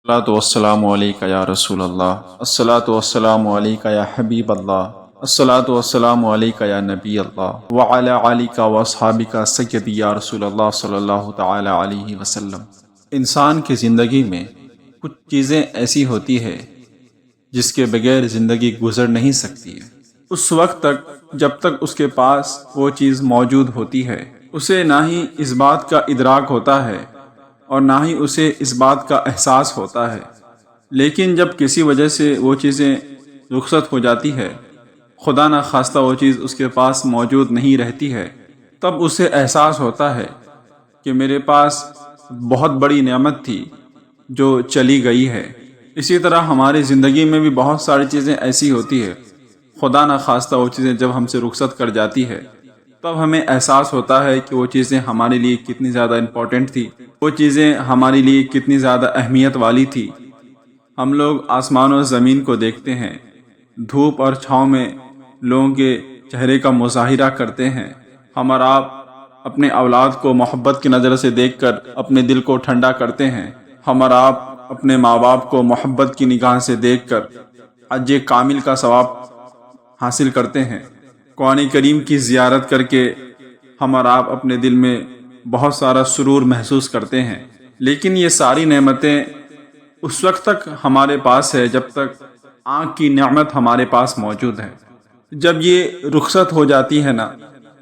الصلاۃ والسلام علیکہ یا رسول اللہ، الصلاۃ والسلام علیکہ یا حبیب اللہ، الصلاۃ والسلام علیکہ یا نبی اللہ، وعلی آلکہ واصحابکہ سیدی یا رسول اللہ صلی اللہ تعالی علیہ وسلم۔ انسان کی زندگی میں کچھ چیزیں ایسی ہوتی ہے جس کے بغیر زندگی گزر نہیں سکتی ہے۔ اس وقت تک جب تک اس کے پاس وہ چیز موجود ہوتی ہے، اسے نہ ہی اس بات کا ادراک ہوتا ہے اور نہ ہی اسے اس بات کا احساس ہوتا ہے، لیکن جب کسی وجہ سے وہ چیزیں رخصت ہو جاتی ہے، خدا نہ خواستہ وہ چیز اس کے پاس موجود نہیں رہتی ہے، تب اسے احساس ہوتا ہے کہ میرے پاس بہت بڑی نعمت تھی جو چلی گئی ہے۔ اسی طرح ہماری زندگی میں بھی بہت ساری چیزیں ایسی ہوتی ہے، خدا نہ خواستہ وہ چیزیں جب ہم سے رخصت کر جاتی ہے تب ہمیں احساس ہوتا ہے کہ وہ چیزیں ہمارے لیے کتنی زیادہ امپورٹنٹ تھی، وہ چیزیں ہمارے لیے کتنی زیادہ اہمیت والی تھی۔ ہم لوگ آسمان و زمین کو دیکھتے ہیں، دھوپ اور چھاؤں میں لوگوں کے چہرے کا مظاہرہ کرتے ہیں۔ ہم اور آپ اپنے اولاد کو محبت کی نظر سے دیکھ کر اپنے دل کو ٹھنڈا کرتے ہیں۔ ہم اور آپ اپنے ماں باپ کو محبت کی نگاہ سے دیکھ کر حج کامل کا ثواب حاصل کرتے ہیں۔ قرآن کریم کی زیارت کر کے ہم اور آپ اپنے دل میں بہت سارا سرور محسوس کرتے ہیں، لیکن یہ ساری نعمتیں اس وقت تک ہمارے پاس ہے جب تک آنکھ کی نعمت ہمارے پاس موجود ہے۔ جب یہ رخصت ہو جاتی ہے نا،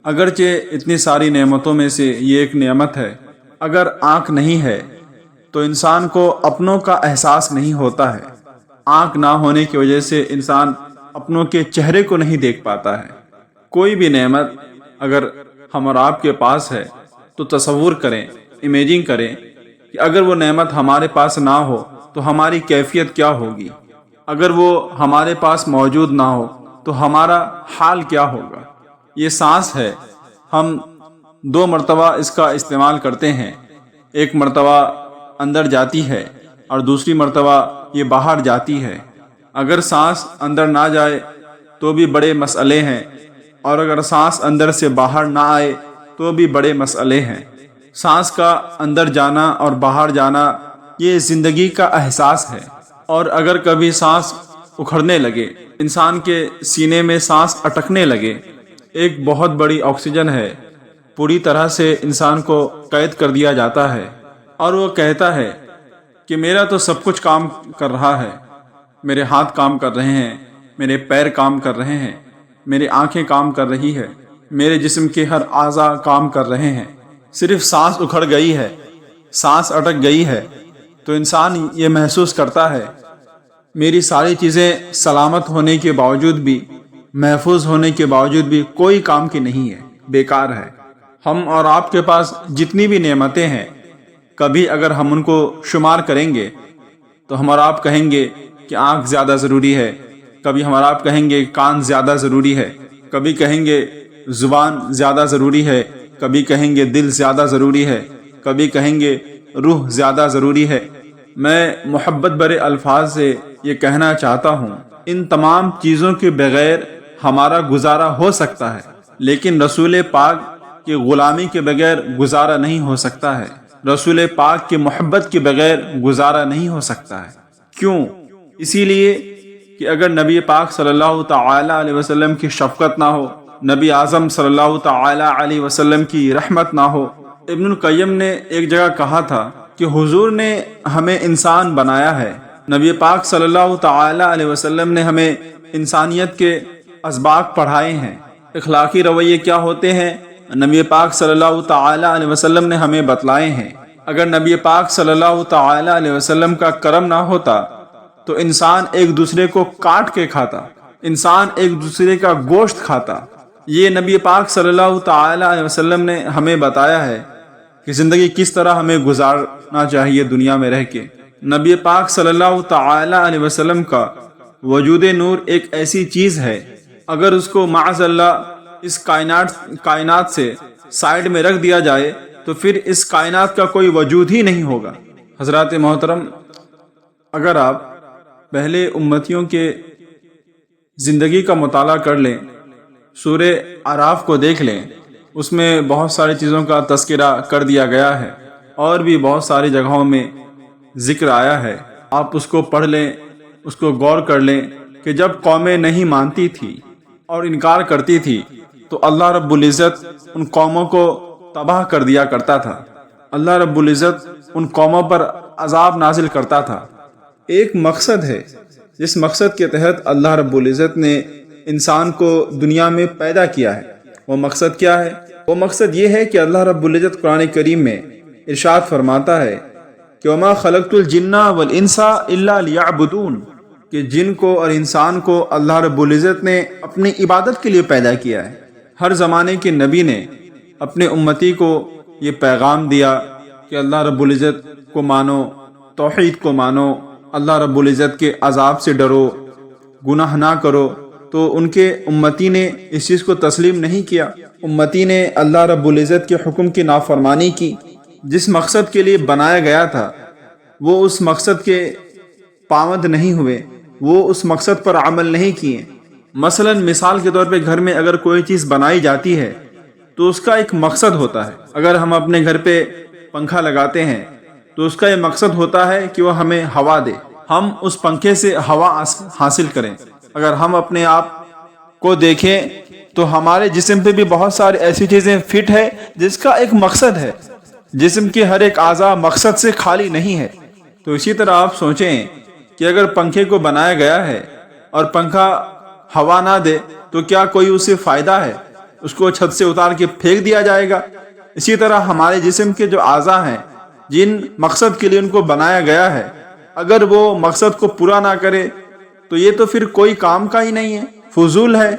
اگرچہ اتنی ساری نعمتوں میں سے یہ ایک نعمت ہے، اگر آنکھ نہیں ہے تو انسان کو اپنوں کا احساس نہیں ہوتا ہے۔ آنکھ نہ ہونے کی وجہ سے انسان اپنوں کے چہرے کو نہیں دیکھ پاتا ہے۔ کوئی بھی نعمت اگر ہم اور آپ کے پاس ہے تو تصور کریں، امیجن کریں کہ اگر وہ نعمت ہمارے پاس نہ ہو تو ہماری کیفیت کیا ہوگی۔ اگر وہ ہمارے پاس موجود نہ ہو تو ہمارا حال کیا ہوگا۔ یہ سانس ہے، ہم 2 مرتبہ اس کا استعمال کرتے ہیں، ایک مرتبہ اندر جاتی ہے اور دوسری مرتبہ یہ باہر جاتی ہے۔ اگر سانس اندر نہ جائے تو بھی بڑے مسئلے ہیں، اور اگر سانس اندر سے باہر نہ آئے تو بھی بڑے مسئلے ہیں۔ سانس کا اندر جانا اور باہر جانا یہ زندگی کا احساس ہے، اور اگر کبھی سانس اکھڑنے لگے، انسان کے سینے میں سانس اٹکنے لگے، ایک بہت بڑی آکسیجن ہے، پوری طرح سے انسان کو قید کر دیا جاتا ہے، اور وہ کہتا ہے کہ میرا تو سب کچھ کام کر رہا ہے، میرے ہاتھ کام کر رہے ہیں، میرے پیر کام کر رہے ہیں، میری آنکھیں کام کر رہی ہے، میرے جسم کے ہر اعضاء کام کر رہے ہیں، صرف سانس اکھڑ گئی ہے، سانس اٹک گئی ہے تو انسان یہ محسوس کرتا ہے میری ساری چیزیں سلامت ہونے کے باوجود بھی، محفوظ ہونے کے باوجود بھی کوئی کام کی نہیں ہے، بیکار ہے۔ ہم اور آپ کے پاس جتنی بھی نعمتیں ہیں، کبھی اگر ہم ان کو شمار کریں گے تو ہم اور آپ کہیں گے کہ آنکھ زیادہ ضروری ہے، کبھی ہم اور آپ کہیں گے کان زیادہ ضروری ہے، کبھی کہیں گے زبان زیادہ ضروری ہے، کبھی کہیں گے دل زیادہ ضروری ہے، کبھی کہیں گے روح زیادہ ضروری ہے۔ میں محبت برے الفاظ سے یہ کہنا چاہتا ہوں، ان تمام چیزوں کے بغیر ہمارا گزارا ہو سکتا ہے، لیکن رسول پاک کی غلامی کے بغیر گزارا نہیں ہو سکتا ہے، رسول پاک کی محبت کے بغیر گزارا نہیں ہو سکتا ہے۔ کیوں؟ اسی لیے کہ اگر نبی پاک صلی اللہ تعالی علیہ وسلم کی شفقت نہ ہو، نبی اعظم صلی اللہ تعالی علیہ وسلم کی رحمت نہ ہو۔ ابن القیم نے ایک جگہ کہا تھا کہ حضور نے ہمیں انسان بنایا ہے، نبی پاک صلی اللہ تعالی علیہ وسلم نے ہمیں انسانیت کے اسباق پڑھائے ہیں، اخلاقی رویے کیا ہوتے ہیں نبی پاک صلی اللہ تعالی علیہ وسلم نے ہمیں بتلائے ہیں۔ اگر نبی پاک صلی اللہ تعالی علیہ وسلم کا کرم نہ ہوتا تو انسان ایک دوسرے کو کاٹ کے کھاتا، انسان ایک دوسرے کا گوشت کھاتا۔ یہ نبی پاک صلی اللہ تعالی علیہ وسلم نے ہمیں بتایا ہے کہ زندگی کس طرح ہمیں گزارنا چاہیے دنیا میں رہ کے۔ نبی پاک صلی اللہ تعالی علیہ وسلم کا وجود نور ایک ایسی چیز ہے، اگر اس کو معاذ اللہ اس کائنات سے سائیڈ میں رکھ دیا جائے تو پھر اس کائنات کا کوئی وجود ہی نہیں ہوگا۔ حضرات محترم، اگر آپ پہلے امتیوں کے زندگی کا مطالعہ کر لیں، سورہ اعراف کو دیکھ لیں، اس میں بہت ساری چیزوں کا تذکرہ کر دیا گیا ہے، اور بھی بہت ساری جگہوں میں ذکر آیا ہے آپ اس کو پڑھ لیں، اس کو غور کر لیں کہ جب قومیں نہیں مانتی تھی اور انکار کرتی تھی تو اللہ رب العزت ان قوموں کو تباہ کر دیا کرتا تھا۔ اللہ رب العزت ان قوموں پر عذاب نازل کرتا تھا۔ ایک مقصد ہے جس مقصد کے تحت اللہ رب العزت نے انسان کو دنیا میں پیدا کیا ہے۔ وہ مقصد کیا ہے؟ وہ مقصد یہ ہے کہ اللہ رب العزت قرآن کریم میں ارشاد فرماتا ہے کہ وَمَا خَلَقْتُ الْجِنَّ وَالْإِنسَ إِلَّا لِيَعْبُدُونَ، کہ جن کو اور انسان کو اللہ رب العزت نے اپنی عبادت کے لیے پیدا کیا ہے۔ ہر زمانے کے نبی نے اپنے امتی کو یہ پیغام دیا کہ اللہ رب العزت کو مانو، توحید کو مانو، اللہ رب العزت کے عذاب سے ڈرو، گناہ نہ کرو۔ تو ان کے امتی نے اس چیز کو تسلیم نہیں کیا۔ امتی نے اللہ رب العزت کے حکم کی نافرمانی کی۔ جس مقصد کے لیے بنایا گیا تھا وہ اس مقصد کے پابند نہیں ہوئے، وہ اس مقصد پر عمل نہیں کیے۔ مثلا مثال کے طور پہ گھر میں اگر کوئی چیز بنائی جاتی ہے تو اس کا ایک مقصد ہوتا ہے۔ اگر ہم اپنے گھر پہ پنکھا لگاتے ہیں تو اس کا یہ مقصد ہوتا ہے کہ وہ ہمیں ہوا دے، ہم اس پنکھے سے ہوا حاصل کریں۔ اگر ہم اپنے آپ کو دیکھیں تو ہمارے جسم پہ بھی بہت ساری ایسی چیزیں فٹ ہے جس کا ایک مقصد ہے۔ جسم کے ہر ایک اعضاء مقصد سے خالی نہیں ہے۔ تو اسی طرح آپ سوچیں کہ اگر پنکھے کو بنایا گیا ہے اور پنکھا ہوا نہ دے تو کیا کوئی اسے فائدہ ہے؟ اس کو چھت سے اتار کے پھینک دیا جائے گا۔ اسی طرح ہمارے جسم کے جو اعضاء ہیں جن مقصد کے لیے ان کو بنایا گیا ہے، اگر وہ مقصد کو پورا نہ کرے تو یہ تو پھر کوئی کام کا ہی نہیں ہے، فضول ہے۔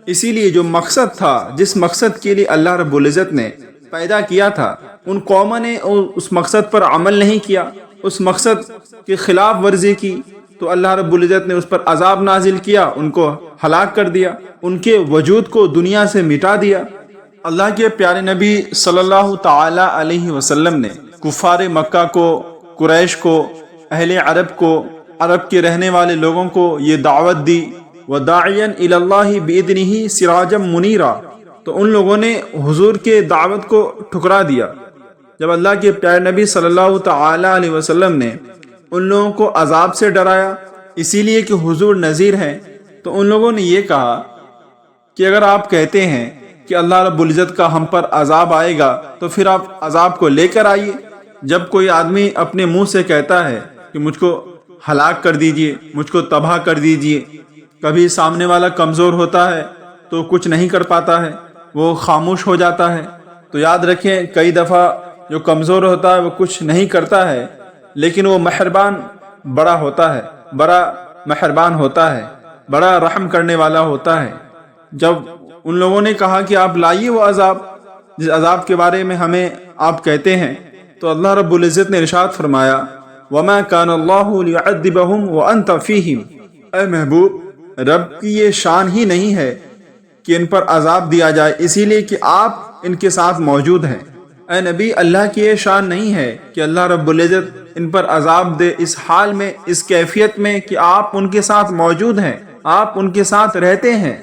اسی لیے جو مقصد تھا، جس مقصد کے لیے اللہ رب العزت نے پیدا کیا تھا، ان قوموں نے اس مقصد پر عمل نہیں کیا، اس مقصد کی خلاف ورزی کی، تو اللہ رب العزت نے اس پر عذاب نازل کیا، ان کو ہلاک کر دیا، ان کے وجود کو دنیا سے مٹا دیا۔ اللہ کے پیارے نبی صلی اللہ تعالی علیہ وسلم نے کفار مکہ کو، قریش کو، اہل عرب کو، عرب کے رہنے والے لوگوں کو یہ دعوت دی، وَدَاعِيًا إِلَى اللَّهِ بِإِذْنِهِ سِرَاجًا مُنِيرًا، تو ان لوگوں نے حضور کے دعوت کو ٹھکرا دیا۔ جب اللہ کے پیارے نبی صلی اللہ تعالی علیہ وسلم نے ان لوگوں کو عذاب سے ڈرایا، اسی لیے کہ حضور نذیر ہیں، تو ان لوگوں نے یہ کہا کہ اگر آپ کہتے ہیں کہ اللہ رب العزت کا ہم پر عذاب آئے گا تو پھر آپ عذاب کو لے کر آئیے۔ جب کوئی آدمی اپنے منہ سے کہتا ہے کہ مجھ کو ہلاک کر دیجئے، مجھ کو تباہ کر دیجئے، کبھی سامنے والا کمزور ہوتا ہے تو کچھ نہیں کر پاتا ہے، وہ خاموش ہو جاتا ہے۔ تو یاد رکھیں کئی دفعہ جو کمزور ہوتا ہے وہ کچھ نہیں کرتا ہے، لیکن وہ مہربان بڑا ہوتا ہے، بڑا مہربان ہوتا ہے، بڑا رحم کرنے والا ہوتا ہے۔ جب ان لوگوں نے کہا کہ آپ لائیے وہ عذاب جس عذاب کے بارے میں ہمیں آپ کہتے ہیں، تو اللہ رب العزت نے ارشاد فرمایا وَمَا كَانَ اللَّهُ لِيُعَذِّبَهُمْ وَأَنْتَ فِيهِمْ، اے محبوب رب کی یہ شان ہی نہیں ہے کہ ان پر عذاب دیا جائے اسی لیے کہ آپ ان کے ساتھ موجود ہیں۔ اے نبی اللہ کی یہ شان نہیں ہے کہ اللہ رب العزت ان پر عذاب دے اس حال میں، اس کیفیت میں کہ آپ ان کے ساتھ موجود ہیں، آپ ان کے ساتھ رہتے ہیں۔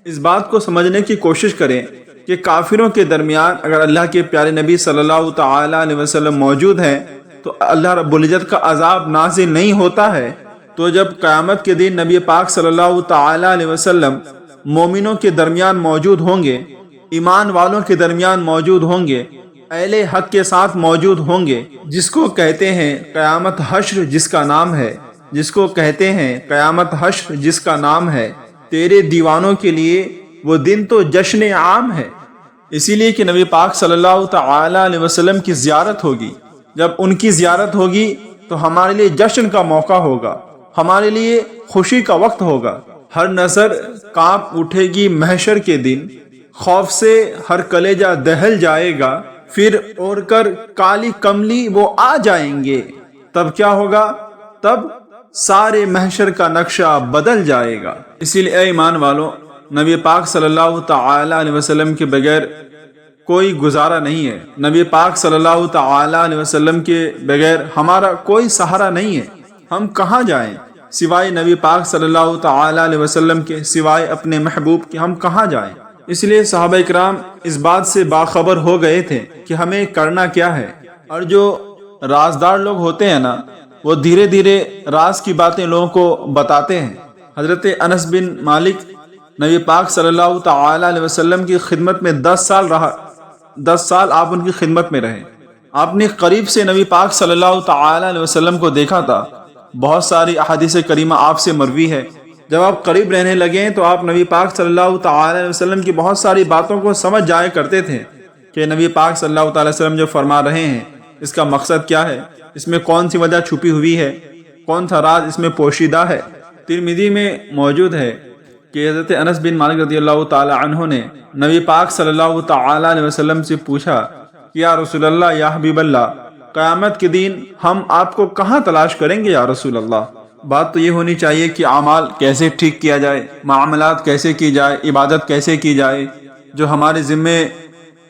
اس بات کو سمجھنے کی کوشش کریں کہ کافروں کے درمیان اگر اللہ کے پیارے نبی صلی اللہ تعالی علیہ وسلم موجود ہیں تو اللہ رب العزت کا عذاب نازل نہیں ہوتا ہے۔ تو جب قیامت کے دن نبی پاک صلی اللہ تعالی علیہ وسلم مومنوں کے درمیان موجود ہوں گے، ایمان والوں کے درمیان موجود ہوں گے، اہل حق کے ساتھ موجود ہوں گے، جس کو کہتے ہیں قیامت حشر جس کا نام ہے، جس کو کہتے ہیں قیامت حشر جس کا نام ہے، تیرے دیوانوں کے لیے وہ دن تو جشن عام ہے۔ اسی لیے کہ نبی پاک صلی اللہ تعالی علیہ وسلم کی زیارت ہوگی، جب ان کی زیارت ہوگی تو ہمارے لیے جشن کا موقع ہوگا، ہمارے لیے خوشی کا وقت ہوگا۔ ہر نظر کانپ اٹھے گی محشر کے دن، خوف سے ہر کلیجہ دہل جائے گا، پھر اوڑھ کر کالی کملی وہ آ جائیں گے۔ تب کیا ہوگا؟ تب سارے محشر کا نقشہ بدل جائے گا۔ اسی لیے اے ایمان والو، نبی پاک صلی اللہ تعالی علیہ وسلم کے بغیر کوئی گزارا نہیں ہے، نبی پاک صلی اللہ تعالی علیہ وسلم کے بغیر ہمارا کوئی سہارا نہیں ہے۔ ہم کہاں جائیں سوائے نبی پاک صلی اللہ تعالی علیہ وسلم کے، سوائے اپنے محبوب کے ہم کہاں جائیں؟ اس لیے صحابہ کرام اس بات سے باخبر ہو گئے تھے کہ ہمیں کرنا کیا ہے۔ اور جو رازدار لوگ ہوتے ہیں نا، وہ دھیرے دھیرے راز کی باتیں لوگوں کو بتاتے ہیں۔ حضرت انس بن مالک نبی پاک صلی اللہ تعالی علیہ وسلم کی خدمت میں 10 سال آپ ان کی خدمت میں رہے۔ آپ نے قریب سے نبی پاک صلی اللہ تعالی علیہ وسلم کو دیکھا تھا۔ بہت ساری احادیث کریمہ آپ سے مروی ہے۔ جب آپ قریب رہنے لگے تو آپ نبی پاک صلی اللہ تعالی علیہ وسلم کی بہت ساری باتوں کو سمجھ جایا کرتے تھے کہ نبی پاک صلی اللہ تعالی وسلم جو فرما رہے ہیں اس کا مقصد کیا ہے، اس میں کون سی وجہ چھپی ہوئی ہے، کون سا راز اس میں پوشیدہ ہے۔ ترمذی میں موجود ہے کہ حضرت انس بن مالک رضی اللہ تعالی عنہ نے نبی پاک صلی اللہ تعالی علیہ وسلم سے پوچھا کہ یا رسول اللہ، یا حبیب اللہ، قیامت کے دن ہم آپ کو کہاں تلاش کریں گے یا رسول اللہ؟ بات تو یہ ہونی چاہیے کہ اعمال کیسے ٹھیک کیا جائے، معاملات کیسے کی جائے، عبادت کیسے کی جائے، جو ہمارے ذمے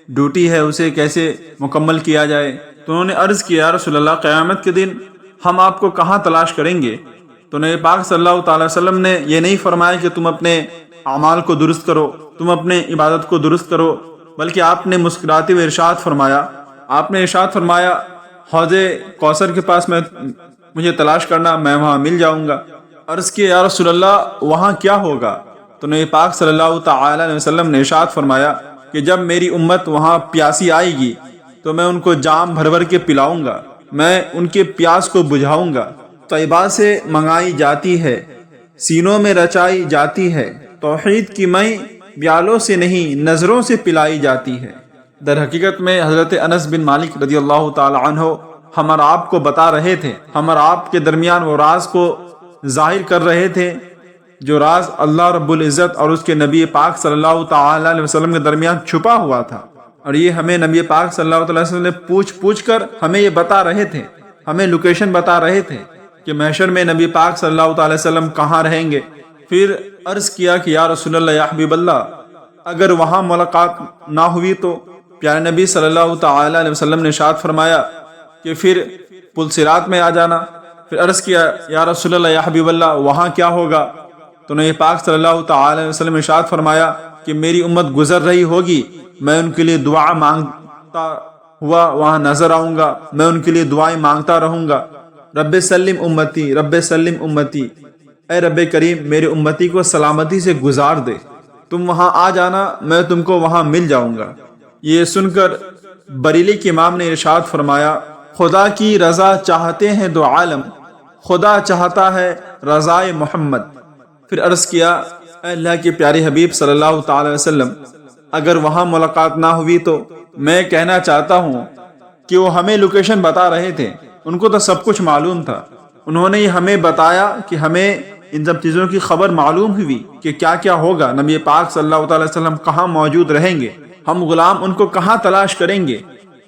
ڈیوٹی ہے اسے کیسے مکمل کیا جائے۔ تو انہوں نے عرض کیا یا رسول اللہ، قیامت کے دن ہم آپ کو کہاں تلاش کریں گے؟ تو نبی پاک صلی اللہ تعالی وسلم نے یہ نہیں فرمایا کہ تم اپنے اعمال کو درست کرو، تم اپنے عبادت کو درست کرو، بلکہ آپ نے مسکراتے ہوئے ارشاد فرمایا حوض کوثر کے پاس مجھے تلاش کرنا، میں وہاں مل جاؤں گا۔ عرض کیا یا رسول اللہ، وہاں کیا ہوگا؟ تو نبی پاک صلی اللہ تعالی علیہ وسلم نے ارشاد فرمایا کہ جب میری امت وہاں پیاسی آئے گی تو میں ان کو جام بھر بھر کے پلاؤں گا، میں ان کے پیاس کو بجھاؤں گا۔ طیبہ سے منگائی جاتی ہے، سینوں میں رچائی جاتی ہے، توحید کی مئی پیالوں سے نہیں نظروں سے پلائی جاتی ہے۔ در حقیقت میں حضرت انس بن مالک رضی اللہ تعالی عنہ ہم اور آپ کو بتا رہے تھے، ہم اور آپ کے درمیان وہ راز کو ظاہر کر رہے تھے جو راز اللہ رب العزت اور اس کے نبی پاک صلی اللہ تعالی علیہ وسلم کے درمیان چھپا ہوا تھا، اور یہ ہمیں نبی پاک صلی اللہ علیہ وسلم نے پوچھ کر ہمیں یہ بتا رہے تھے، ہمیں لوکیشن بتا رہے تھے کہ محشر میں نبی پاک صلی اللہ تعالی وسلم کہاں رہیں گے۔ پھر عرض کیا کہ یا رسول اللہ، یا حبیب اللہ، اگر وہاں ملاقات نہ ہوئی تو پیارے نبی صلی اللہ تعالی علیہ وسلم نے ارشاد فرمایا کہ پھر پل صراط میں آ جانا۔ پھر عرض کیا یا رسول اللہ، یا حبیب اللہ، وہاں کیا ہوگا؟ تو نبی پاک صلی اللہ تعالی علیہ وسلم نے ارشاد فرمایا کہ میری امت گزر رہی ہوگی، میں ان کے لیے دعا مانگتا ہوا وہاں نظر آؤں گا، میں ان کے لیے دعائیں مانگتا رہوں گا، رب سلم امتی، رب سلم امتی، اے رب کریم میرے امتی کو سلامتی سے گزار دے، تم وہاں آ جانا، میں تم کو وہاں مل جاؤں گا۔ یہ سن کر بریلی کے امام نے ارشاد فرمایا خدا کی رضا چاہتے ہیں دو عالم، خدا چاہتا ہے رضائے محمد۔ پھر عرض کیا اے اللہ کے پیارے حبیب صلی اللہ تعالی وسلم، اگر وہاں ملاقات نہ ہوئی تو میں کہنا چاہتا ہوں کہ وہ ہمیں لوکیشن بتا رہے تھے، ان کو تو سب کچھ معلوم تھا، انہوں نے ہمیں بتایا کہ ہمیں ان سب چیزوں کی خبر معلوم ہوئی کہ کیا کیا ہوگا، نبی پاک صلی اللہ تعالی وسلم کہاں موجود رہیں گے، ہم غلام ان کو کہاں تلاش کریں گے۔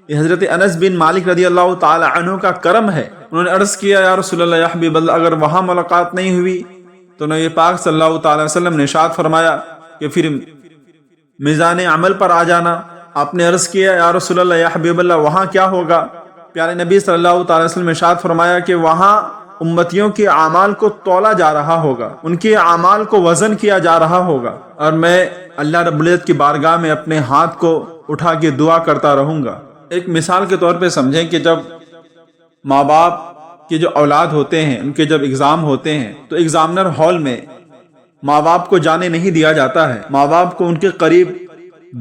یہ حضرت انس بن مالک رضی اللہ تعالی عنہ کا کرم ہے۔ انہوں نے عرض کیا یا رسول اللہ، یا حبیب اللہ، اگر وہاں ملاقات نہیں ہوئی تو نبی پاک صلی اللہ تعالی وسلم نے ارشاد فرمایا کہ پھر میزان عمل پر آ جانا۔ آپ نے عرض کیا یا رسول اللہ، یا حبیب اللہ، وہاں کیا ہوگا؟ پیارے نبی صلی اللہ تعالی وسلم نے ارشاد فرمایا کہ وہاں امتیوں کے اعمال کو تولا جا رہا ہوگا، ان کے اعمال کو وزن کیا جا رہا ہوگا، اور میں اللہ رب العزت کی بارگاہ میں اپنے ہاتھ کو اٹھا کے دعا کرتا رہوں گا۔ ایک مثال کے طور پہ سمجھیں کہ جب ماں باپ کے جو اولاد ہوتے ہیں، ان کے جب ایگزام ہوتے ہیں تو ایگزامنر ہال میں ماں باپ کو جانے نہیں دیا جاتا ہے، ماں باپ کو ان کے قریب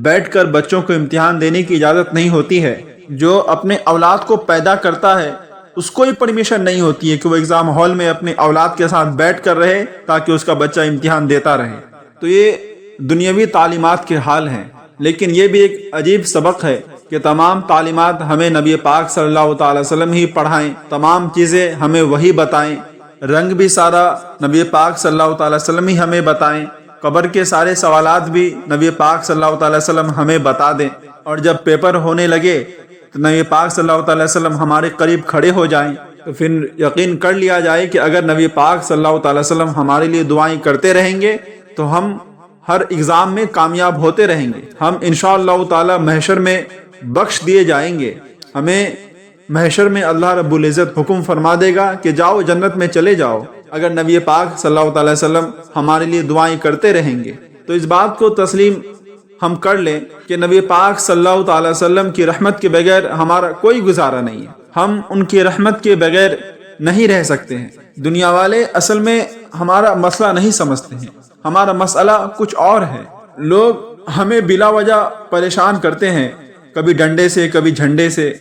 بیٹھ کر بچوں کو امتحان دینے کی اجازت نہیں ہوتی ہے۔ جو اپنے اولاد کو پیدا کرتا ہے اس کو ہی پرمیشن نہیں ہوتی ہے کہ وہ ایگزام ہال میں اپنے اولاد کے ساتھ بیٹھ کر رہے تاکہ اس کا بچہ امتحان دیتا رہے۔ تو یہ دنیاوی تعلیمات کے حال ہیں، لیکن یہ بھی ایک عجیب سبق ہے کہ تمام تعلیمات ہمیں نبی پاک صلی اللہ تعالی وسلم ہی پڑھائیں، تمام چیزیں ہمیں وہی بتائیں، رنگ بھی سارا نبی پاک صلی اللہ تعالی وسلم ہی ہمیں بتائیں، قبر کے سارے سوالات بھی نبی پاک صلی اللہ تعالی وسلم ہمیں بتا دیں، اور جب پیپر ہونے لگے تو نبی پاک صلی اللہ تعالی وسلم ہمارے قریب کھڑے ہو جائیں، تو پھر یقین کر لیا جائے کہ اگر نبی پاک صلی اللہ تعالی وسلم ہمارے لیے دعائیں کرتے رہیں گے تو ہم ہر ایگزام میں کامیاب ہوتے رہیں گے، ہم انشاءاللہ تعالی محشر میں بخش دیے جائیں گے، ہمیں محشر میں اللہ رب العزت حکم فرما دے گا کہ جاؤ جنت میں چلے جاؤ، اگر نبی پاک صلی اللہ تعالی وسلم ہمارے لیے دعائیں کرتے رہیں گے۔ تو اس بات کو تسلیم ہم کر لیں کہ نبی پاک صلی اللہ تعالی وسلم کی رحمت کے بغیر ہمارا کوئی گزارا نہیں ہے، ہم ان کی رحمت کے بغیر نہیں رہ سکتے ہیں۔ دنیا والے اصل میں ہمارا مسئلہ نہیں سمجھتے ہیں، ہمارا مسئلہ کچھ اور ہے۔ لوگ ہمیں بلا وجہ پریشان کرتے ہیں، کبھی ڈنڈے سے، کبھی جھنڈے سے،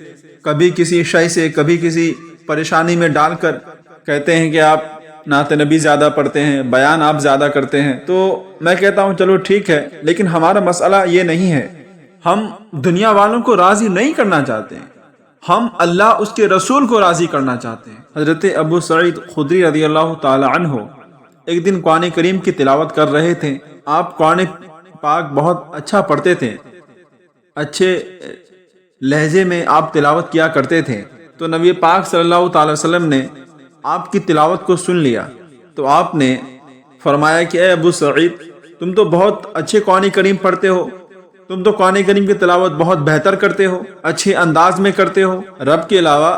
کبھی کسی شے سے، کبھی کسی پریشانی میں ڈال کر کہتے ہیں کہ آپ نعت نبی زیادہ پڑھتے ہیں، بیان آپ زیادہ کرتے ہیں۔ تو میں کہتا ہوں چلو ٹھیک ہے، لیکن ہمارا مسئلہ یہ نہیں ہے۔ ہم دنیا والوں کو راضی نہیں کرنا چاہتے ہیں، ہم اللہ اس کے رسول کو راضی کرنا چاہتے ہیں۔ حضرت ابو سعید خدری رضی اللہ تعالی عنہ ایک دن قرآن کریم کی تلاوت کر رہے تھے۔ آپ قرآن پاک بہت اچھا پڑھتے تھے، اچھے لہجے میں آپ تلاوت کیا کرتے تھے۔ تو نبی پاک صلی اللہ تعالی وسلم نے آپ کی تلاوت کو سن لیا، تو آپ نے فرمایا کہ اے ابو سعید، تم تو بہت اچھے قرآن کریم پڑھتے ہو، تم تو قرآن کریم کی تلاوت بہت بہتر کرتے ہو، اچھے انداز میں کرتے ہو۔ رب کے علاوہ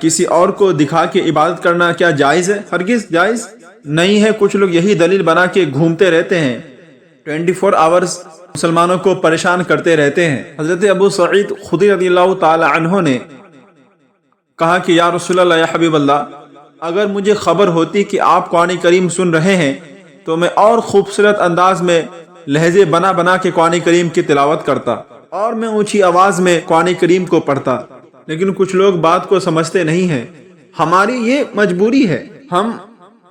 کسی اور کو دکھا کے عبادت کرنا کیا جائز ہے؟ ہرگز جائز نہیں ہے۔ کچھ لوگ یہی دلیل بنا کے گھومتے رہتے ہیں، 24 آورز مسلمانوں کو پریشان کرتے رہتے ہیں۔ حضرت ابو سعید خدری رضی اللہ تعالی عنہ نے کہا کہ یا رسول اللہ، یا حبیب اللہ، اگر مجھے خبر ہوتی کہ آپ قرآن کریم سن رہے ہیں تو میں اور خوبصورت انداز میں لہجے بنا بنا کے قرآن کریم کی تلاوت کرتا، اور میں اونچی آواز میں قرآن کریم کو پڑھتا۔ لیکن کچھ لوگ بات کو سمجھتے نہیں ہیں۔ ہماری یہ مجبوری ہے، ہم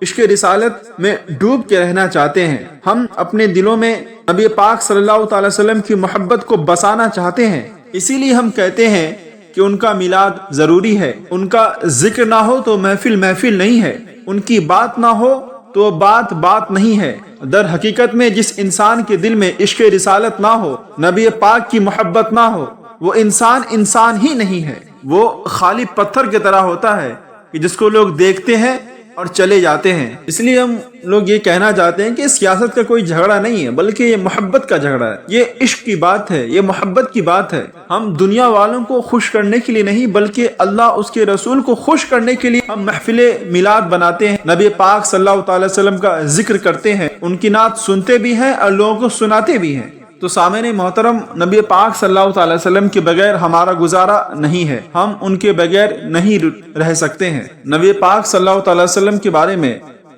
عشق رسالت میں ڈوب کے رہنا چاہتے ہیں، ہم اپنے دلوں میں نبی پاک صلی اللہ تعالی وسلم کی محبت کو بسانا چاہتے ہیں۔ اسی لیے ہم کہتے ہیں کہ ان کا میلاد ضروری ہے، ان کا ذکر نہ ہو تو محفل محفل نہیں ہے، ان کی بات نہ ہو تو بات بات نہیں ہے۔ در حقیقت میں جس انسان کے دل میں عشق رسالت نہ ہو، نبی پاک کی محبت نہ ہو، وہ انسان انسان ہی نہیں ہے، وہ خالی پتھر کی طرح ہوتا ہے کہ جس کو لوگ دیکھتے ہیں اور چلے جاتے ہیں۔ اس لیے ہم لوگ یہ کہنا چاہتے ہیں کہ سیاست کا کوئی جھگڑا نہیں ہے، بلکہ یہ محبت کا جھگڑا ہے، یہ عشق کی بات ہے، یہ محبت کی بات ہے۔ ہم دنیا والوں کو خوش کرنے کے لیے نہیں، بلکہ اللہ اس کے رسول کو خوش کرنے کے لیے ہم محفل میلاد بناتے ہیں، نبی پاک صلی اللہ تعالی وسلم کا ذکر کرتے ہیں، ان کی نعت سنتے بھی ہیں اور لوگوں کو سناتے بھی ہیں۔ تو سامعین محترم، نبی پاک صلی اللہ تعالی وسلم کے بغیر ہمارا گزارا نہیں ہے، ہم ان کے بغیر نہیں رہ سکتے ہیں۔ نبی پاک صلی اللہ تعالی وسلم کے بارے میں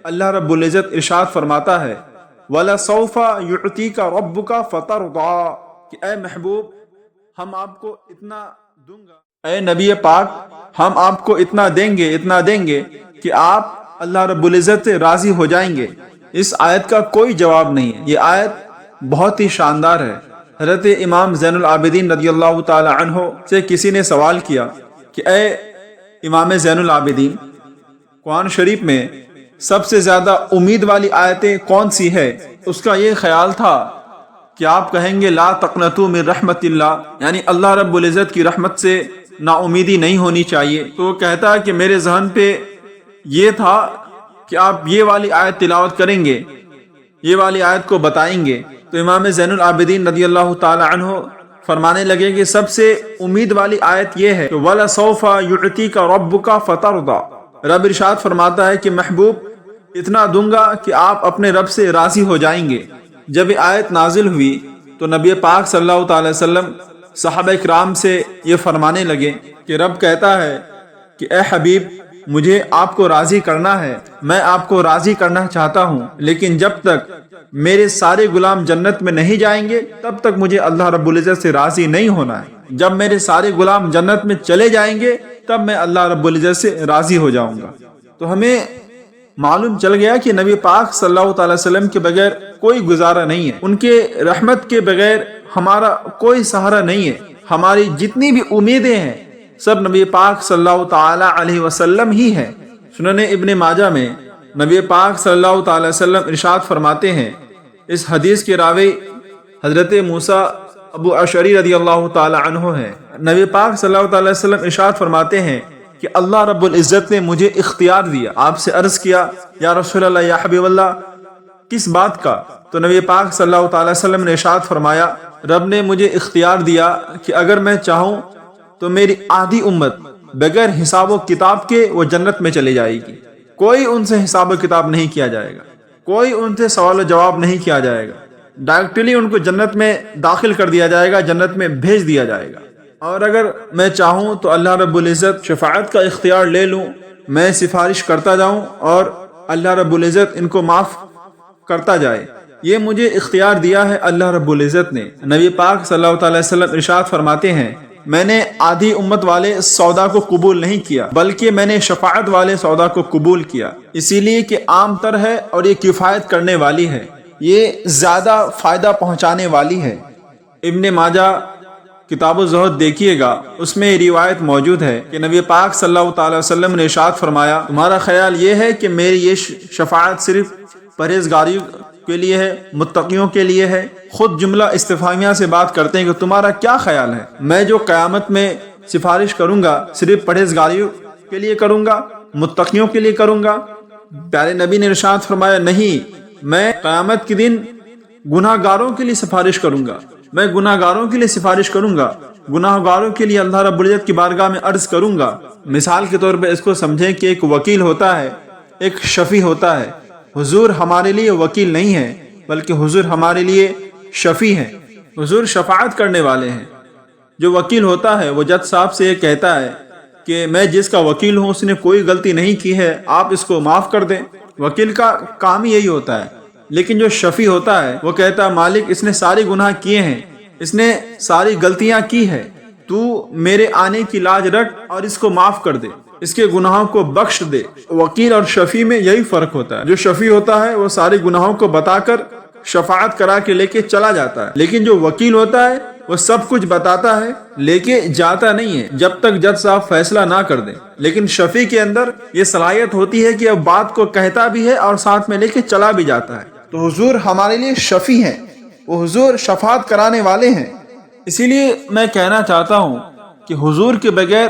اللہ رب العزت ارشاد فرماتا ہے وَلَسَوْفَ يُعْتِيكَ رَبُّكَ فَتَرْضَىٰ، کہ اے محبوب، ہم آپ کو اتنا دوں گا، اے نبی پاک، ہم آپ کو اتنا دیں گے، اتنا دیں گے کہ آپ اللہ رب العزت سے راضی ہو جائیں گے۔ اس آیت کا کوئی جواب نہیں ہے، یہ آیت بہت ہی شاندار ہے۔ حضرت امام زین العابدین رضی اللہ تعالی عنہ سے کسی نے سوال کیا کہ اے امام زین العابدین، قرآن شریف میں سب سے زیادہ امید والی آیتیں کون سی ہے؟ اس کا یہ خیال تھا کہ آپ کہیں گے لا تقنطوا من رحمت اللہ، یعنی اللہ رب العزت کی رحمت سے نا امیدی نہیں ہونی چاہیے۔ تو وہ کہتا ہے کہ میرے ذہن پہ یہ تھا کہ آپ یہ والی آیت تلاوت کریں گے، یہ والی آیت کو بتائیں گے۔ تو امام زین العابدین رضی اللہ تعالی عنہ فرمانے لگے کہ سب سے امید والی آیت یہ ہے کہ وَلَسَوْفَ يُعْتِيكَ رَبُّكَ فَتَرْضَىٰ، رب ارشاد فرماتا ہے کہ محبوب، اتنا دوں گا کہ آپ اپنے رب سے راضی ہو جائیں گے۔ جب یہ آیت نازل ہوئی تو نبی پاک صلی اللہ تعالی وسلم صحابہ کرام سے یہ فرمانے لگے کہ رب کہتا ہے کہ اے حبیب، مجھے آپ کو راضی کرنا ہے، میں آپ کو راضی کرنا چاہتا ہوں، لیکن جب تک میرے سارے غلام جنت میں نہیں جائیں گے تب تک مجھے اللہ رب العزت سے راضی نہیں ہونا ہے۔ جب میرے سارے غلام جنت میں چلے جائیں گے تب میں اللہ رب العزت سے راضی ہو جاؤں گا۔ تو ہمیں معلوم چل گیا کہ نبی پاک صلی اللہ تعالی وسلم کے بغیر کوئی گزارا نہیں ہے، ان کے رحمت کے بغیر ہمارا کوئی سہارا نہیں ہے۔ ہماری جتنی بھی امیدیں ہیں سب نبی پاک صلی اللہ تعالی علیہ وسلم ہی ہے۔ سنن ابن ماجہ میں نبی پاک صلی اللہ تعالی وسلم ارشاد فرماتے ہیں، اس حدیث کے راوی حضرت موسیٰ ابو اشعری رضی اللہ تعالی عنہ ہیں۔ نبی پاک صلی اللہ تعالی وسلم ارشاد فرماتے ہیں کہ اللہ رب العزت نے مجھے اختیار دیا۔ آپ سے عرض کیا یا رسول اللہ، یا حبیب اللہ، کس بات کا؟ تو نبی پاک صلی اللہ تعالی وسلم نے ارشاد فرمایا، رب نے مجھے اختیار دیا کہ اگر میں چاہوں تو میری آدھی امت بغیر حساب و کتاب کے وہ جنت میں چلی جائے گی، کوئی ان سے حساب و کتاب نہیں کیا جائے گا، کوئی ان سے سوال و جواب نہیں کیا جائے گا، ڈائریکٹلی ان کو جنت میں داخل کر دیا جائے گا، جنت میں بھیج دیا جائے گا۔ اور اگر میں چاہوں تو اللہ رب العزت شفاعت کا اختیار لے لوں میں سفارش کرتا جاؤں اور اللہ رب العزت ان کو معاف کرتا جائے۔ یہ مجھے اختیار دیا ہے اللہ رب العزت نے۔ نبی پاک صلی اللہ علیہ وسلم ارشاد فرماتے ہیں، میں نے آدھی امت والے سودا کو قبول نہیں کیا بلکہ میں نے شفاعت والے سودا کو قبول کیا، اسی لیے کہ عام تر ہے اور یہ کفایت کرنے والی ہے، یہ زیادہ فائدہ پہنچانے والی ہے۔ ابن ماجہ کتاب الزہد دیکھیے گا، اس میں روایت موجود ہے کہ نبی پاک صلی اللہ تعالی وسلم نے ارشاد فرمایا، تمہارا خیال یہ ہے کہ میری یہ شفاعت صرف پرہیزگاریوں کے لیے ہے، متقیوں کے لیے ہے؟ خود جملہ استفہامیہ سے بات کرتے ہیں کہ تمہارا کیا خیال ہے، میں جو قیامت میں سفارش کروں گا صرف پرہیزگاریوں کے لیے کروں گا، متقیوں کے لیے کروں گا؟ پیارے نبی نے ارشاد فرمایا، نہیں، میں قیامت کے دن گناہ گاروں کے لیے سفارش کروں گا، میں گناہ گاروں کے لیے سفارش کروں گا، گناہ گاروں کے لیے اللہ رب العزت کی بارگاہ میں عرض کروں گا۔ مثال کے طور پہ اس کو سمجھیں کہ ایک وکیل ہوتا ہے، ایک شفیع ہوتا ہے۔ حضور ہمارے لیے وکیل نہیں ہے بلکہ حضور ہمارے لیے شفیع ہیں، حضور شفاعت کرنے والے ہیں۔ جو وکیل ہوتا ہے وہ جج صاحب سے یہ کہتا ہے کہ میں جس کا وکیل ہوں اس نے کوئی غلطی نہیں کی ہے، آپ اس کو معاف کر دیں۔ وکیل کا کام یہی ہوتا ہے۔ لیکن جو شفیع ہوتا ہے وہ کہتا ہے، مالک اس نے ساری گناہ کیے ہیں، اس نے ساری غلطیاں کی ہے، تو میرے آنے کی لاج رکھ اور اس کو معاف کر دے، اس کے گناہوں کو بخش دے۔ وکیل اور شفیع میں یہی فرق ہوتا ہے۔ جو شفیع ہوتا ہے وہ سارے گناہوں کو بتا کر شفاعت کرا کے لے کے چلا جاتا ہے، لیکن جو وکیل ہوتا ہے وہ سب کچھ بتاتا ہے، لے کے جاتا نہیں ہے جب تک جج صاحب فیصلہ نہ کر دیں۔ لیکن شفیع کے اندر یہ صلاحیت ہوتی ہے کہ اب بات کو کہتا بھی ہے اور ساتھ میں لے کے چلا بھی جاتا ہے۔ تو حضور ہمارے لیے شفیع ہیں، وہ حضور شفاعت کرانے والے ہیں۔ اسی لیے میں کہنا چاہتا ہوں کہ حضور کے بغیر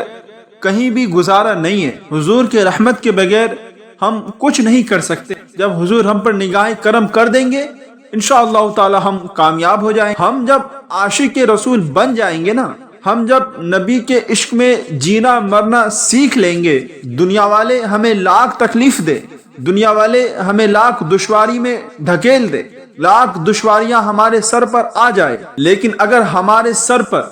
کہیں بھی گزارا نہیں ہے، حضور کے رحمت کے بغیر ہم کچھ نہیں کر سکتے۔ جب حضور ہم پر نگاہ کرم کر دیں گے انشاءاللہ تعالی ہم کامیاب ہو جائیں۔ ہم جب عاشق رسول بن جائیں گے نا، ہم جب نبی کے عشق میں جینا مرنا سیکھ لیں گے، دنیا والے ہمیں لاکھ تکلیف دے، دنیا والے ہمیں لاکھ دشواری میں دھکیل دے، لاکھ دشواریاں ہمارے سر پر آ جائے، لیکن اگر ہمارے سر پر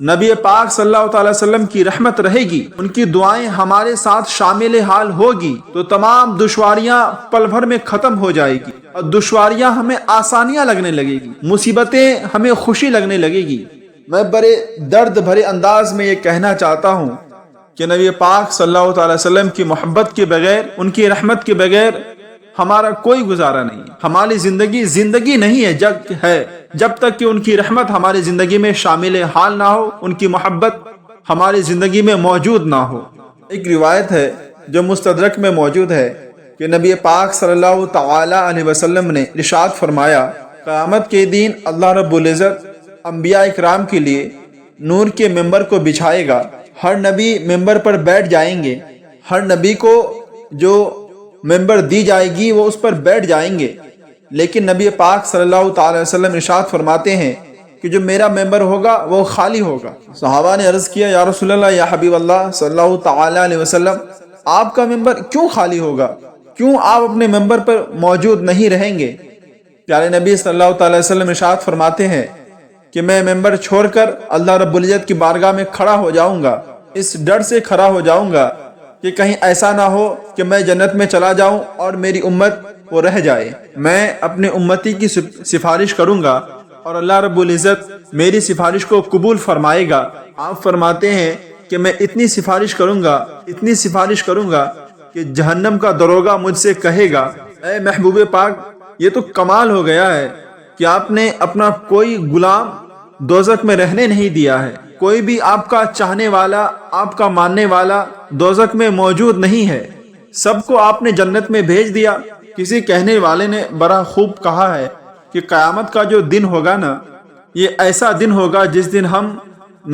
نبی پاک صلی اللہ تعالی وسلم کی رحمت رہے گی، ان کی دعائیں ہمارے ساتھ شامل حال ہوگی، تو تمام دشواریاں پل بھر میں ختم ہو جائے گی اور دشواریاں ہمیں آسانیاں لگنے لگے گی، مصیبتیں ہمیں خوشی لگنے لگے گی۔ میں بڑے درد بھرے انداز میں یہ کہنا چاہتا ہوں کہ نبی پاک صلی اللہ تعالی وسلم کی محبت کے بغیر، ان کی رحمت کے بغیر ہمارا کوئی گزارا نہیں۔ ہماری زندگی نہیں ہے جب تک کہ ان کی رحمت ہماری زندگی میں شامل حال نہ ہو، ان کی محبت ہماری زندگی میں موجود نہ ہو۔ ایک روایت ہے جو مستدرک میں موجود ہے کہ نبی پاک صلی اللہ تعالی علیہ وسلم نے ارشاد فرمایا، قیامت کے دن اللہ رب العزت انبیاء اکرام کے لیے نور کے ممبر کو بچھائے گا، ہر نبی ممبر پر بیٹھ جائیں گے، ہر نبی کو جو ممبر دی جائے گی وہ اس پر بیٹھ جائیں گے، لیکن نبی پاک صلی اللہ تعالی وسلم ارشاد فرماتے ہیں کہ جو میرا ممبر ہوگا وہ خالی ہوگا۔ صحابہ نے عرض کیا، یا رسول اللہ، یا حبیب اللہ صلی اللہ تعالی علیہ وسلم، آپ کا ممبر کیوں خالی ہوگا؟ کیوں آپ اپنے ممبر پر موجود نہیں رہیں گے؟ پیارے نبی صلی اللہ تعالی وسلم ارشاد فرماتے ہیں کہ میں ممبر چھوڑ کر اللہ رب العزت کی بارگاہ میں کھڑا ہو جاؤں گا، اس ڈر سے کھڑا ہو جاؤں گا کہ کہیں ایسا نہ ہو کہ میں جنت میں چلا جاؤں اور میری امت وہ رہ جائے۔ میں اپنے امتی کی سفارش کروں گا اور اللہ رب العزت میری سفارش کو قبول فرمائے گا۔ آپ فرماتے ہیں کہ میں اتنی سفارش کروں گا کہ جہنم کا دروغہ مجھ سے کہے گا، اے محبوب پاک، یہ تو کمال ہو گیا ہے کہ آپ نے اپنا کوئی غلام دوزخ میں رہنے نہیں دیا ہے، کوئی بھی آپ کا چاہنے والا، آپ کا ماننے والا دوزخ میں موجود نہیں ہے، سب کو آپ نے جنت میں بھیج دیا۔ کسی کہنے والے نے بڑا خوب کہا ہے کہ قیامت کا جو دن ہوگا نا، یہ ایسا دن ہوگا جس دن ہم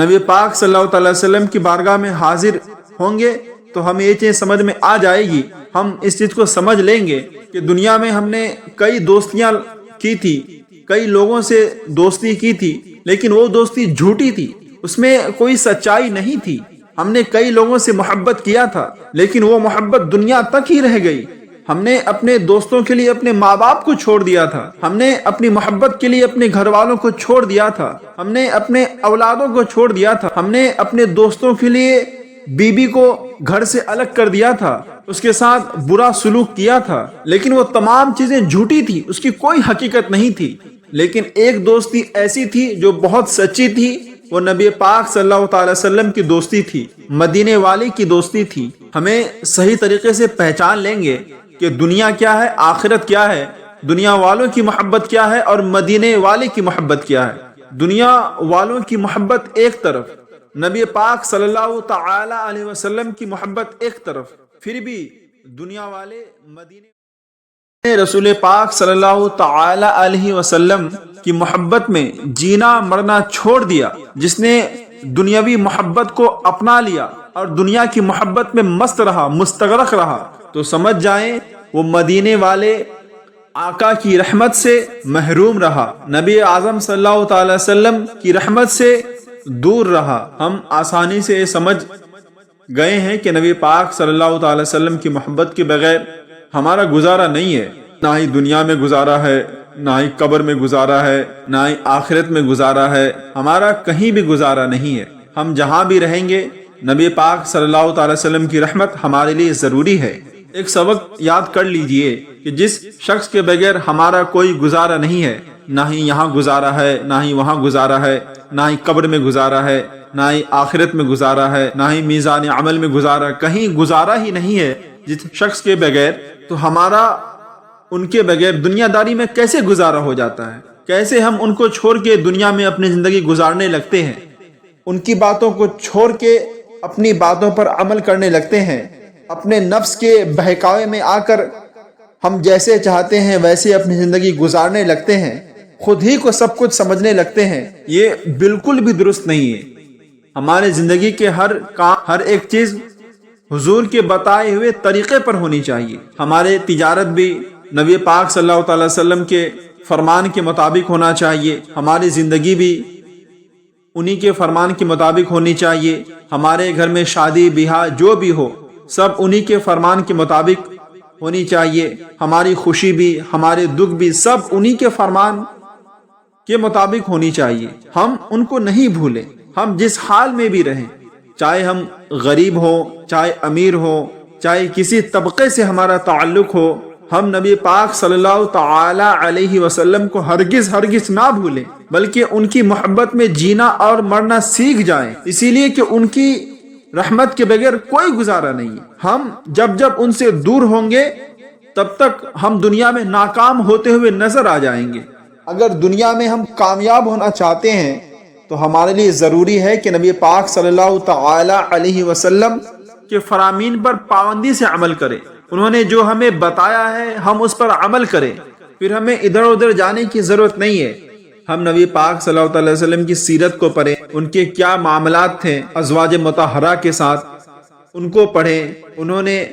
نبی پاک صلی اللہ علیہ وسلم کی بارگاہ میں حاضر ہوں گے تو ہمیں یہ چیز سمجھ میں آ جائے گی، ہم اس چیز کو سمجھ لیں گے کہ دنیا میں ہم نے کئی دوستیاں کی تھی، کئی لوگوں سے دوستی کی تھی، لیکن وہ دوستی جھوٹی تھی، اس میں کوئی سچائی نہیں تھی۔ ہم نے کئی لوگوں سے محبت کیا تھا لیکن وہ محبت دنیا تک ہی رہ گئی۔ ہم نے اپنے دوستوں کے لیے اپنے ماں باپ کو چھوڑ دیا تھا، ہم نے اپنی محبت کے لیے اپنے گھر والوں کو چھوڑ دیا تھا، ہم نے اپنے اولادوں کو چھوڑ دیا تھا، ہم نے اپنے دوستوں کے لیے بیوی کو گھر سے الگ کر دیا تھا، اس کے ساتھ برا سلوک کیا تھا، لیکن وہ تمام چیزیں جھوٹی تھی، اس کی کوئی حقیقت نہیں تھی۔ لیکن ایک دوستی ایسی تھی جو بہت سچی تھی، وہ نبی پاک صلی اللہ تعالی وسلم کی دوستی تھی، مدینے والی کی دوستی تھی۔ ہمیں صحیح طریقے سے پہچان لیں گے کہ دنیا کیا ہے، آخرت کیا ہے، دنیا والوں کی محبت کیا ہے اور مدینے والے کی محبت کیا ہے۔ دنیا والوں کی محبت ایک طرف، نبی پاک صلی اللہ تعالی علیہ وسلم کی محبت ایک طرف، پھر بھی دنیا والے مدینے رسول پاک صلی اللہ تعالی علیہ وسلم کی محبت میں جینا مرنا چھوڑ دیا، جس نے دنیاوی محبت کو اپنا لیا اور دنیا کی محبت میں مست رہا، مستغرق رہا، تو سمجھ جائیں وہ مدینے والے آقا کی رحمت سے محروم رہا، نبی اعظم صلی اللہ تعالی وسلم کی رحمت سے دور رہا۔ ہم آسانی سے یہ سمجھ گئے ہیں کہ نبی پاک صلی اللہ تعالی وسلم کی محبت کے بغیر ہمارا گزارا نہیں ہے، نہ ہی دنیا میں گزارا ہے، نہ ہی قبر میں گزارا ہے، نہ ہی آخرت میں گزارا ہے، ہمارا کہیں بھی گزارا نہیں ہے۔ ہم جہاں بھی رہیں گے نبی پاک صلی اللہ تعالی وسلم کی رحمت ہمارے لیے ضروری ہے۔ ایک سبق یاد کر لیجئے کہ جس شخص کے بغیر ہمارا کوئی گزارا نہیں ہے، نہ ہی یہاں گزارا ہے، نہ ہی وہاں گزارا ہے، نہ ہی قبر میں گزارا ہے، نہ ہی آخرت میں گزارا ہے، نہ ہی میزان عمل میں گزارا، کہیں گزارا ہی نہیں ہے جس شخص کے بغیر، تو ہمارا ان کے بغیر دنیا داری میں کیسے گزارا ہو جاتا ہے؟ کیسے ہم ان کو چھوڑ کے دنیا میں اپنی زندگی گزارنے لگتے ہیں، ان کی باتوں کو چھوڑ کے اپنی باتوں پر عمل کرنے لگتے ہیں، اپنے نفس کے بہکاوے میں آ کر ہم جیسے چاہتے ہیں ویسے اپنی زندگی گزارنے لگتے ہیں، خود ہی کو سب کچھ سمجھنے لگتے ہیں۔ یہ بالکل بھی درست نہیں ہے۔ ہمارے زندگی کے ہر کام، ہر ایک چیز حضور کے بتائے ہوئے طریقے پر ہونی چاہیے۔ ہمارے تجارت بھی نبی پاک صلی اللہ تعالی وسلم کے فرمان کے مطابق ہونا چاہیے، ہماری زندگی بھی انہی کے فرمان کے مطابق ہونی چاہیے، ہمارے گھر میں شادی بیاہ جو بھی ہو سب انہی کے فرمان کے مطابق ہونی چاہیے، ہماری خوشی بھی ہمارے دکھ بھی سب انہی کے فرمان کے مطابق ہونی چاہیے۔ ہم ان کو نہیں بھولیں، ہم جس حال میں بھی رہیں، چاہے ہم غریب ہوں، چاہے امیر ہوں، چاہے کسی طبقے سے ہمارا تعلق ہو، ہم نبی پاک صلی اللہ تعالی علیہ وسلم کو ہرگز نہ بھولیں، بلکہ ان کی محبت میں جینا اور مرنا سیکھ جائیں، اسی لیے کہ ان کی رحمت کے بغیر کوئی گزارا نہیں ہے۔ ہم جب ان سے دور ہوں گے تب تک ہم دنیا میں ناکام ہوتے ہوئے نظر آ جائیں گے۔ اگر دنیا میں ہم کامیاب ہونا چاہتے ہیں تو ہمارے لیے ضروری ہے کہ نبی پاک صلی اللہ تعالی علیہ وسلم کے فرامین پر پابندی سے عمل کریں، انہوں نے جو ہمیں بتایا ہے ہم اس پر عمل کریں، پھر ہمیں ادھر ادھر جانے کی ضرورت نہیں ہے۔ ہم نبی پاک صلی اللہ علیہ وسلم کی سیرت کو پڑھیں، ان کے کیا معاملات تھے ازواج مطہرہ کے ساتھ، ان کو پڑھیں، انہوں نے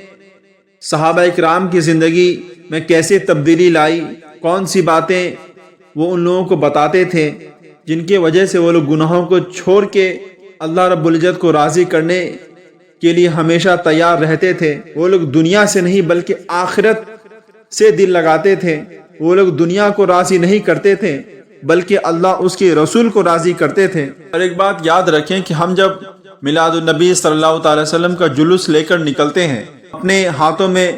صحابہ اکرام کی زندگی میں کیسے تبدیلی لائی، کون سی باتیں وہ ان لوگوں کو بتاتے تھے جن کی وجہ سے وہ لوگ گناہوں کو چھوڑ کے اللہ رب العزت کو راضی کرنے کے لیے ہمیشہ تیار رہتے تھے۔ وہ لوگ دنیا سے نہیں بلکہ آخرت سے دل لگاتے تھے، وہ لوگ دنیا کو راضی نہیں کرتے تھے بلکہ اللہ اس کے رسول کو راضی کرتے تھے۔ اور ایک بات یاد رکھیں کہ ہم جب میلاد النبی صلی اللہ تعالی وسلم کا جلوس لے کر نکلتے ہیں، اپنے ہاتھوں میں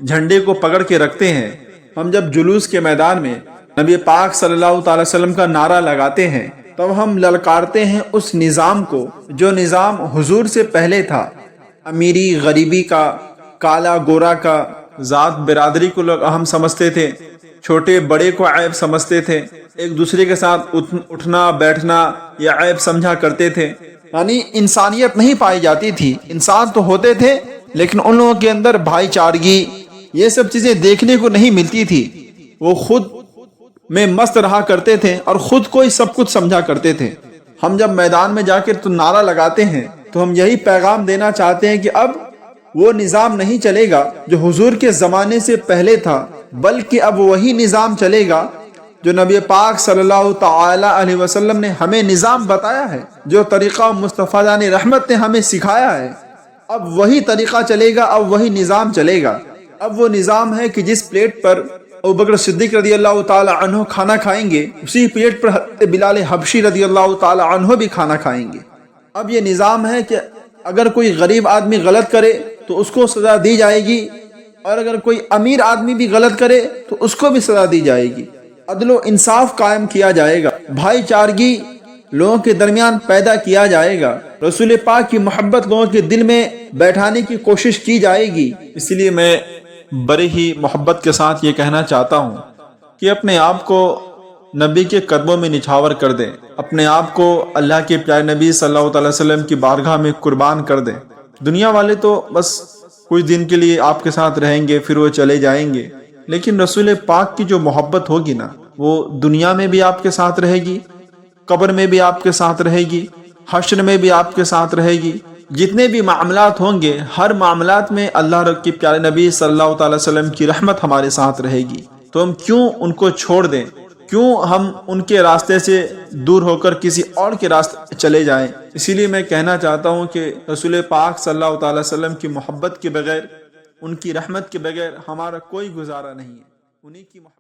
جھنڈے کو پکڑ کے رکھتے ہیں، ہم جب جلوس کے میدان میں نبی پاک صلی اللہ تعالی وسلم کا نعرہ لگاتے ہیں، تب ہم للکارتے ہیں اس نظام کو جو نظام حضور سے پہلے تھا، امیری غریبی کا، کالا گورا کا، ذات برادری کو لوگ اہم سمجھتے تھے، چھوٹے بڑے کو عیب سمجھتے تھے، ایک دوسرے کے ساتھ اٹھنا بیٹھنا یہ عیب سمجھا کرتے تھے، یعنی انسانیت نہیں پائی جاتی تھی۔ انسان تو ہوتے تھے لیکن ان لوگوں کے اندر بھائی چارگی یہ سب چیزیں دیکھنے کو نہیں ملتی تھی، وہ خود میں مست رہا کرتے تھے اور خود کو ہی سب کچھ سمجھا کرتے تھے۔ ہم جب میدان میں جا کے تو نعرہ لگاتے ہیں تو ہم یہی پیغام دینا چاہتے ہیں کہ اب وہ نظام نہیں چلے گا جو حضور کے زمانے سے پہلے تھا، بلکہ اب وہی نظام چلے گا جو نبی پاک صلی اللہ تعالی علیہ وسلم نے ہمیں نظام بتایا ہے، جو طریقہ مصطفیٰ جان رحمت نے ہمیں سکھایا ہے، اب وہی طریقہ چلے گا، اب وہی نظام چلے گا۔ اب وہ نظام ہے کہ جس پلیٹ پر ابوبکر صدیق رضی اللہ تعالی عنہ کھانا کھائیں گے، اسی پلیٹ پر حضرت بلال حبشی رضی اللہ تعالی عنہ بھی کھانا کھائیں گے۔ اب یہ نظام ہے کہ اگر کوئی غریب آدمی غلط کرے تو اس کو سزا دی جائے گی، اور اگر کوئی امیر آدمی بھی غلط کرے تو اس کو بھی سزا دی جائے گی۔ عدل و انصاف قائم کیا جائے گا، بھائی چارگی لوگوں کے درمیان پیدا کیا جائے گا، رسول پاک کی محبت لوگوں کے دل میں بیٹھانے کی کوشش کی جائے گی۔ اس لیے میں بڑی ہی محبت کے ساتھ یہ کہنا چاہتا ہوں کہ اپنے آپ کو نبی کے قدموں میں نچھاور کر دیں، اپنے آپ کو اللہ کے پیارے نبی صلی اللہ علیہ وسلم کی بارگاہ میں قربان کر دیں۔ دنیا والے تو بس کچھ دن کے لیے آپ کے ساتھ رہیں گے، پھر وہ چلے جائیں گے، لیکن رسول پاک کی جو محبت ہوگی نا، وہ دنیا میں بھی آپ کے ساتھ رہے گی، قبر میں بھی آپ کے ساتھ رہے گی، حشر میں بھی آپ کے ساتھ رہے گی۔ جتنے بھی معاملات ہوں گے، ہر معاملات میں اللہ کے پیارے نبی صلی اللہ تعالی وسلم کی رحمت ہمارے ساتھ رہے گی۔ تو ہم کیوں ان کو چھوڑ دیں، کیوں ہم ان کے راستے سے دور ہو کر کسی اور کے راستے چلے جائیں؟ اسی لیے میں کہنا چاہتا ہوں کہ رسول پاک صلی اللہ تعالی وسلم کی محبت کے بغیر، ان کی رحمت کے بغیر ہمارا کوئی گزارا نہیں ہے۔ انہی کی محبت